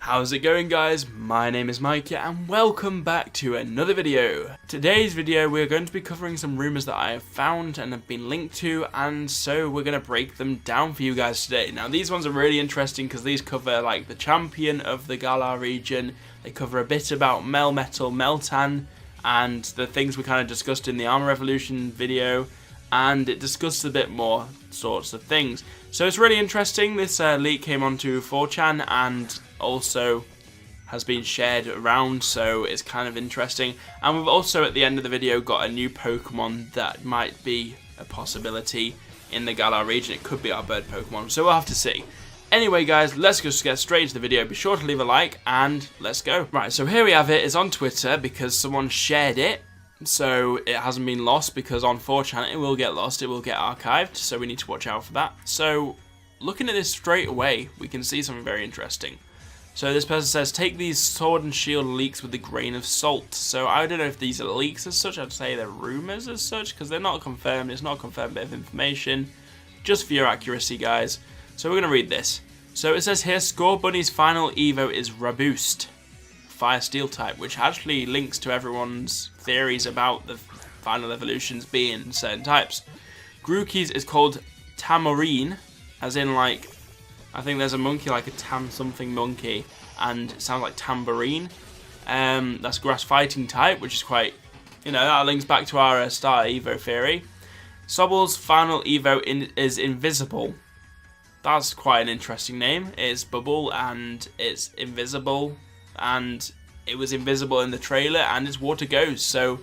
How's it going, guys? My name is Maikya and welcome back to another video. Today's video we're going to be covering some rumours that I have found and have been linked to, and so we're going to break them down for you guys today. Now these ones are really interesting because these cover like the champion of the Galar region, they cover a bit about Melmetal, Meltan, and the things we kind of discussed in the Armor Revolution video, and it discusses a bit more sorts of things. So it's really interesting. This leak came onto 4chan and also has been shared around, so it's kind of interesting. And we've also at the end of the video got a new Pokemon that might be a possibility in the Galar region. It could be our bird Pokemon, so we'll have to see. Anyway guys, let's just get straight into the video. Be sure to leave a like and let's go. Right, so here we have it. It's on Twitter because someone shared it. So it hasn't been lost, because on 4chan it will get lost, it will get archived, so we need to watch out for that. So looking at this straight away, we can see something very interesting. So this person says, take these Sword and Shield leaks with a grain of salt. So I don't know if these are leaks as such, I'd say they're rumours as such, because they're not confirmed, it's not a confirmed bit of information, just for your accuracy guys. So we're going to read this. So it says here, Score Bunny's final Evo is Raboost, Fire Steel type, which actually links to everyone's theories about the final evolutions being certain types. Grookey's is called Tamarine, as in like, I think there's a monkey like a tam something monkey, and it sounds like tambourine. That's grass fighting type, which is quite, that links back to our Star Evo theory. Sobble's final Evo is Invisible. That's quite an interesting name. It's Bubble and it's invisible, and it was invisible in the trailer, and it's Water Ghost, so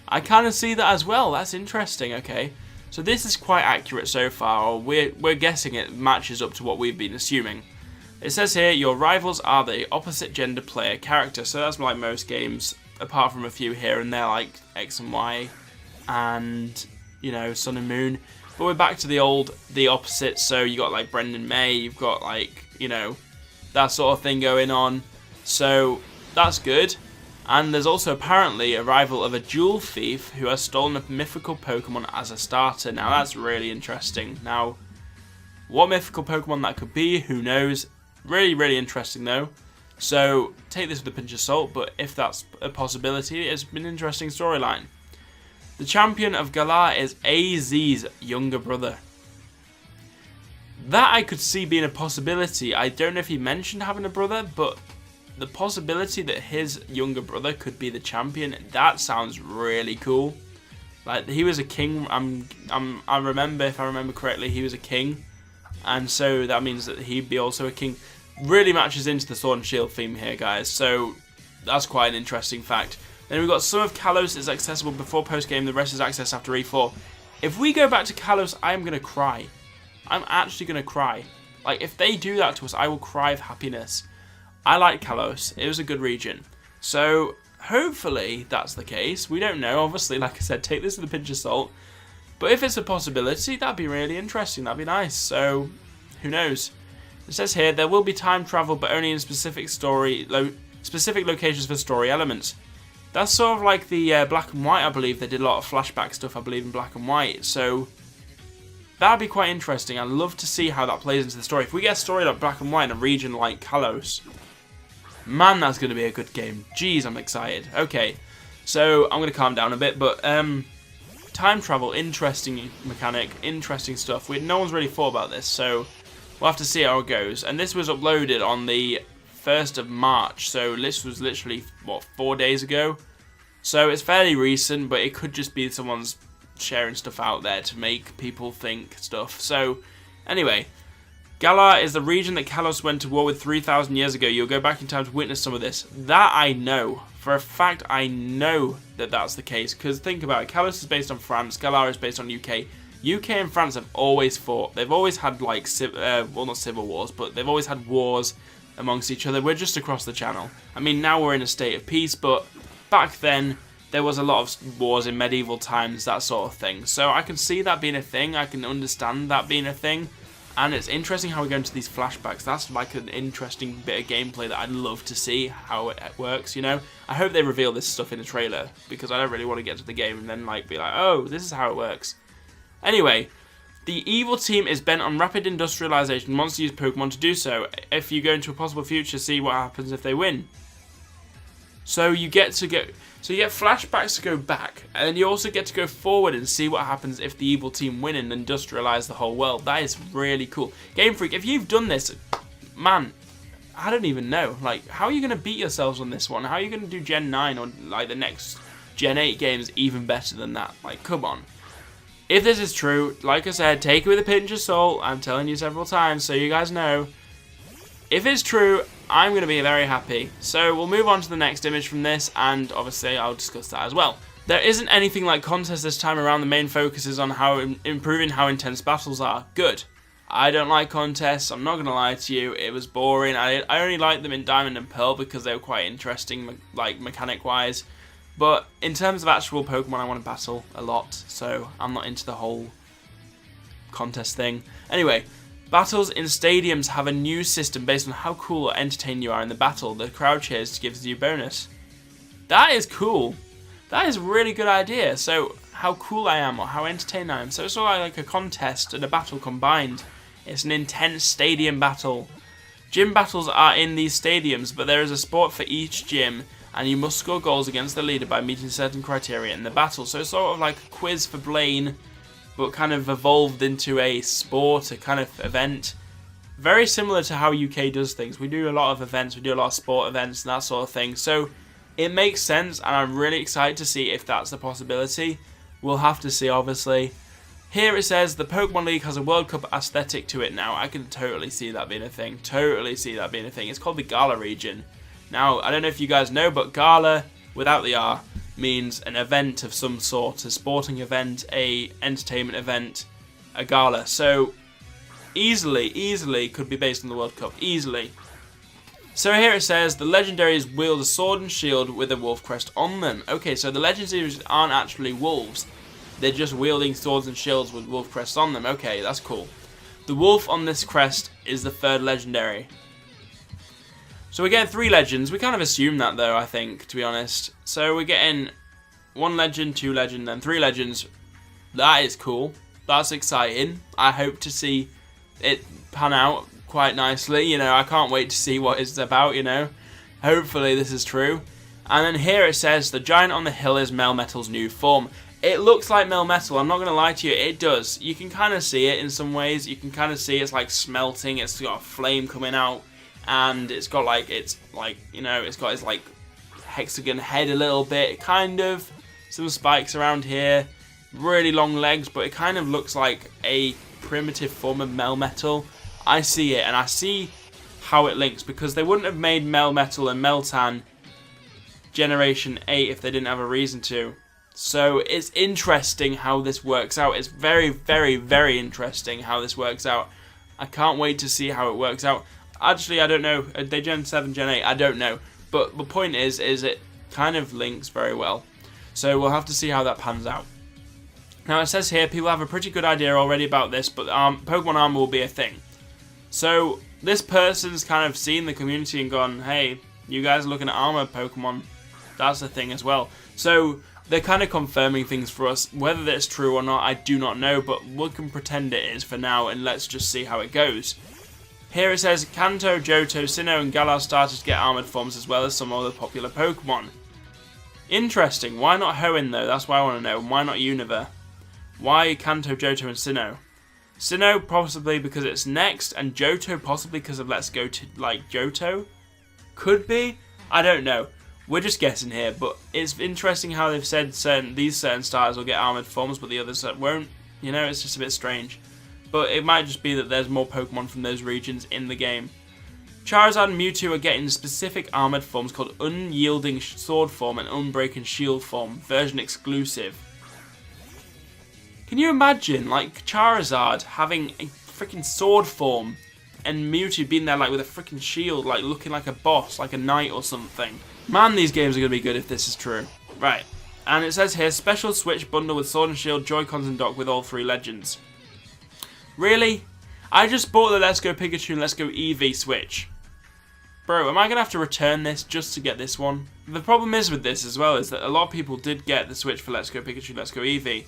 I kind of see that as well. That's interesting. Okay, so this is quite accurate so far, or we're guessing it matches up to what we've been assuming. It says here, your rivals are the opposite gender player character, so that's like most games, apart from a few here and there like X and Y and, Sun and Moon. But we're back to the opposite, so you got like Brendan May, you've got like, that sort of thing going on. So that's good. And there's also apparently a rival of a jewel thief who has stolen a mythical Pokemon as a starter. Now that's really interesting. Now, what mythical Pokemon that could be, who knows? Really, really interesting though. So take this with a pinch of salt, but if that's a possibility, it's been an interesting storyline. The champion of Galar is AZ's younger brother. That I could see being a possibility. I don't know if he mentioned having a brother, but the possibility that his younger brother could be the champion, that sounds really cool. Like, he was a king. I remember, if I remember correctly, he was a king, and so that means that he'd be also a king. Really matches into the Sword and Shield theme here, guys. So that's quite an interesting fact. Then we've got some of Kalos is accessible before post game. The rest is accessed after E4. If we go back to Kalos, I'm gonna cry. I'm actually gonna cry. Like, if they do that to us, I will cry of happiness. I like Kalos. It was a good region. So, hopefully that's the case. We don't know. Obviously, like I said, take this with a pinch of salt. But if it's a possibility, that'd be really interesting. That'd be nice. So, who knows? It says here, there will be time travel, but only in specific locations for story elements. That's sort of like the Black and White, I believe. They did a lot of flashback stuff, I believe, in Black and White. So, that'd be quite interesting. I'd love to see how that plays into the story. If we get a story like Black and White in a region like Kalos, man, that's going to be a good game. Jeez, I'm excited. Okay, so I'm going to calm down a bit, but time travel, interesting mechanic, interesting stuff. No one's really thought about this, so we'll have to see how it goes. And this was uploaded on the 1st of March, so this was literally, what, 4 days ago? So it's fairly recent, but it could just be someone's sharing stuff out there to make people think stuff. So, anyway, Galar is the region that Kalos went to war with 3,000 years ago. You'll go back in time to witness some of this. That I know. For a fact, I know that that's the case. Because think about it. Kalos is based on France. Galar is based on UK. UK and France have always fought. They've always had, like, well, not civil wars, but they've always had wars amongst each other. We're just across the channel. I mean, now we're in a state of peace, but back then, there was a lot of wars in medieval times, that sort of thing. So I can see that being a thing. I can understand that being a thing. And it's interesting how we go into these flashbacks. That's like an interesting bit of gameplay that I'd love to see how it works, I hope they reveal this stuff in the trailer, because I don't really want to get to the game and then like be like, oh, this is how it works. Anyway, The evil team is bent on rapid industrialization and wants to use Pokemon to do so. If you go into a possible future, see what happens if they win. So you get flashbacks to go back, and then you also get to go forward and see what happens if the evil team win and industrialize the whole world. That is really cool. Game Freak, if you've done this, man, I don't even know. Like, how are you going to beat yourselves on this one? How are you going to do Gen 9 or like the next Gen 8 games even better than that? Like, come on. If this is true, like I said, take it with a pinch of salt. I'm telling you several times so you guys know. If it's true, I'm going to be very happy. So we'll move on to the next image from this, and obviously I'll discuss that as well. There isn't anything like contests this time around. The main focus is on how improving how intense battles are. Good. I don't like contests, I'm not going to lie to you. It was boring. I only liked them in Diamond and Pearl because they were quite interesting, like mechanic-wise. But in terms of actual Pokemon, I want to battle a lot, so I'm not into the whole contest thing. Anyway, battles in stadiums have a new system based on how cool or entertaining you are in the battle. The crowd cheers gives you a bonus. That is cool. That is a really good idea. So how cool I am or how entertained I am. So it's all like a contest and a battle combined. It's an intense stadium battle. Gym battles are in these stadiums, but there is a sport for each gym, and you must score goals against the leader by meeting certain criteria in the battle. So it's sort of like a quiz for Blaine, but kind of evolved into a sport, a kind of event. Very similar to how UK does things. We do a lot of events, we do a lot of sport events and that sort of thing. So it makes sense, and I'm really excited to see if that's a possibility. We'll have to see, obviously. Here it says the Pokemon League has a World Cup aesthetic to it now. I can totally see that being a thing. Totally see that being a thing. It's called the Gala region. Now, I don't know if you guys know, but Gala, without the R, means an event of some sort. A sporting event, a entertainment event, a gala. So, easily could be based on the World Cup. Easily. So here it says, the legendaries wield a sword and shield with a wolf crest on them. Okay, so the legendaries aren't actually wolves. They're just wielding swords and shields with wolf crests on them. Okay, that's cool. The wolf on this crest is the third legendary. So we're getting 3 legends. We kind of assume that though, I think, to be honest. So we're getting 1 legend, 2 legend, then 3 legends. That is cool. That's exciting. I hope to see it pan out quite nicely. You know, I can't wait to see what it's about, you know. Hopefully this is true. And then here it says, the giant on the hill is Melmetal's new form. It looks like Melmetal, I'm not going to lie to you, it does. You can kind of see it in some ways. You can kind of see it's like smelting, it's got a flame coming out. And it's got like, you know, it's got its like hexagon head a little bit, kind of. Some spikes around here, really long legs, but it kind of looks like a primitive form of Melmetal. I see it, and I see how it links, because they wouldn't have made Melmetal and Meltan Generation 8 if they didn't have a reason to. So it's interesting how this works out. It's very, very, very interesting how this works out. I can't wait to see how it works out. Actually, I don't know. Are they Gen 7, Gen 8? I don't know. But the point is it kind of links very well. So we'll have to see how that pans out. Now it says here, people have a pretty good idea already about this, but Pokemon Armor will be a thing. So this person's kind of seen the community and gone, hey, you guys are looking at Armor Pokemon. That's a thing as well. So they're kind of confirming things for us. Whether that's true or not, I do not know, but we can pretend it is for now, and let's just see how it goes. Here it says, Kanto, Johto, Sinnoh and Galar started to get armoured forms as well as some other popular Pokemon. Interesting. Why not Hoenn though? That's what I want to know. Why not Unova? Why Kanto, Johto and Sinnoh? Sinnoh possibly because it's next, and Johto possibly because of Let's Go to like Johto? Could be? I don't know. We're just guessing here, but it's interesting how they've said these certain starters will get armoured forms, but the others won't. You know, it's just a bit strange. But it might just be that there's more Pokemon from those regions in the game. Charizard and Mewtwo are getting specific armoured forms called Unyielding Sword Form and Unbreaking Shield Form, version exclusive. Can you imagine, like, Charizard having a freaking sword form and Mewtwo being there, like, with a freaking shield, like, looking like a boss, like a knight or something? Man, these games are going to be good if this is true. Right. And it says here, special Switch bundle with Sword and Shield, Joy-Cons and dock with all 3 legends. Really? I just bought the Let's Go Pikachu and Let's Go Eevee Switch. Bro, am I going to have to return this just to get this one? The problem is with this as well is that a lot of people did get the Switch for Let's Go Pikachu, Let's Go Eevee.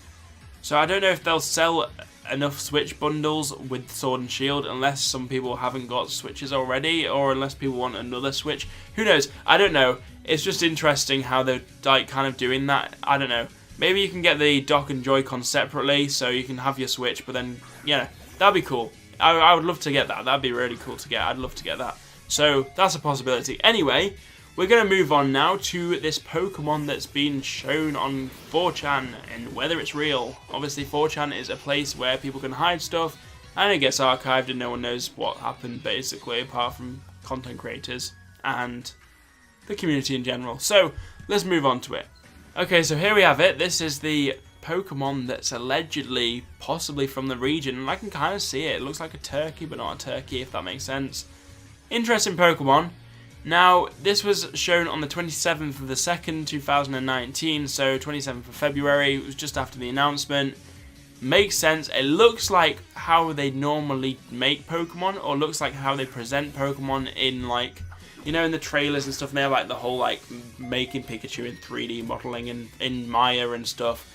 So I don't know if they'll sell enough Switch bundles with Sword and Shield unless some people haven't got Switches already, or unless people want another Switch. Who knows? I don't know. It's just interesting how they're like kind of doing that. I don't know. Maybe you can get the dock and Joy-Con separately so you can have your Switch, but then, yeah, that'd be cool. I would love to get that. That'd be really cool to get. I'd love to get that. So that's a possibility. Anyway, we're going to move on now to this Pokemon that's been shown on 4chan and whether it's real. Obviously 4chan is a place where people can hide stuff and it gets archived and no one knows what happened basically, apart from content creators and the community in general. So let's move on to it. Okay, so here we have it. This is the Pokemon that's allegedly possibly from the region, and I can kind of see it. It looks like a turkey but not a turkey, if that makes sense. Interesting Pokemon. Now, this was shown on the 27th of the 2nd, 2019, so 27th of February. It was just after the announcement. Makes sense. It looks like how they normally make Pokemon, or looks like how they present Pokemon in, like, you know, in the trailers and stuff. And they have, like, the whole, like, making Pikachu in 3D modeling and in Maya and stuff.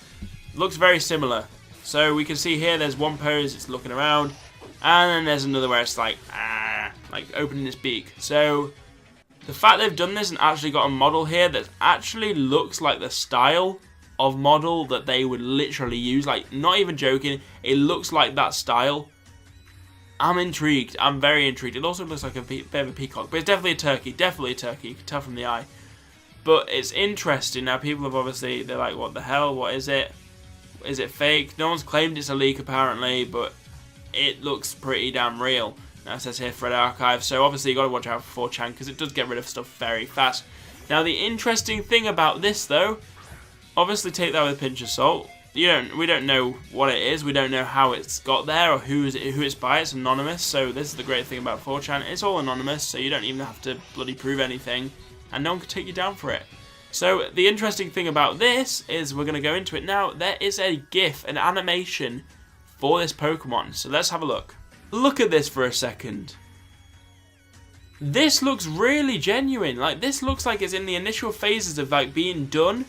Looks very similar. So we can see here there's one pose, it's looking around, and then there's another where it's like opening its beak. So the fact they've done this and actually got a model here that actually looks like the style of model that they would literally use, like, not even joking, it looks like that style. I'm intrigued. I'm very intrigued. It also looks like a bit of a peacock, but it's definitely a turkey. Definitely a turkey. You can tell from the eye. But it's interesting. Now, people have obviously, they're like, what the hell? What is it? Is it fake? No one's claimed it's a leak apparently, but it looks pretty damn real. Now it says here Thread Archive, so obviously you got to watch out for 4chan because it does get rid of stuff very fast. Now the interesting thing about this though, obviously take that with a pinch of salt. We don't know what it is, we don't know how it's got there or who it's by. It's anonymous, so this is the great thing about 4chan. It's all anonymous, so you don't even have to bloody prove anything, and no one can take you down for it. So the interesting thing about this is we're going to go into it now. There is a GIF, an animation for this Pokemon. So let's have a look. Look at this for a second. This looks really genuine. Like, this looks like it's in the initial phases of like being done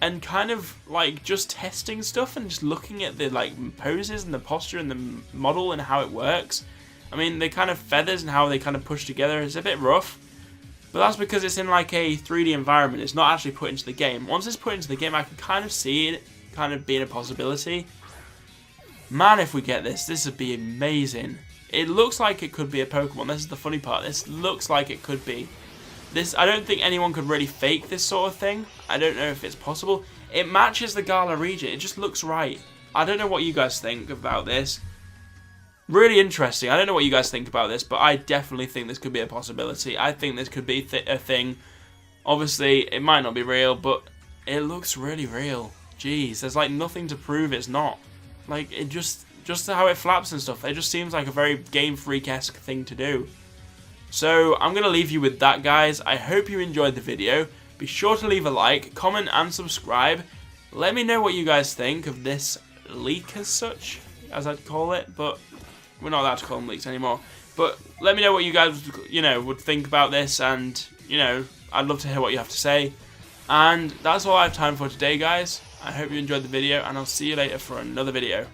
and kind of like just testing stuff and just looking at the like poses and the posture and the model and how it works. I mean, the kind of feathers and how they kind of push together is a bit rough. But that's because it's in like a 3D environment. It's not actually put into the game. Once it's put into the game, I can kind of see it kind of being a possibility. Man, if we get this would be amazing. It looks like it could be a Pokemon. This is the funny part. This looks like it could be. I don't think anyone could really fake this sort of thing. I don't know if it's possible. It matches the Galar region. It just looks right. I don't know what you guys think about this. Really interesting. I don't know what you guys think about this, but I definitely think this could be a possibility. I think this could be a thing. Obviously, it might not be real, but it looks really real. Jeez, there's like nothing to prove it's not. Like, it just how it flaps and stuff, it just seems like a very Game Freak-esque thing to do. So, I'm going to leave you with that, guys. I hope you enjoyed the video. Be sure to leave a like, comment, and subscribe. Let me know what you guys think of this leak as such, as I'd call it, but we're not allowed to call them leaks anymore. But let me know what you guys, would think about this, and, I'd love to hear what you have to say. And that's all I have time for today, guys. I hope you enjoyed the video, and I'll see you later for another video.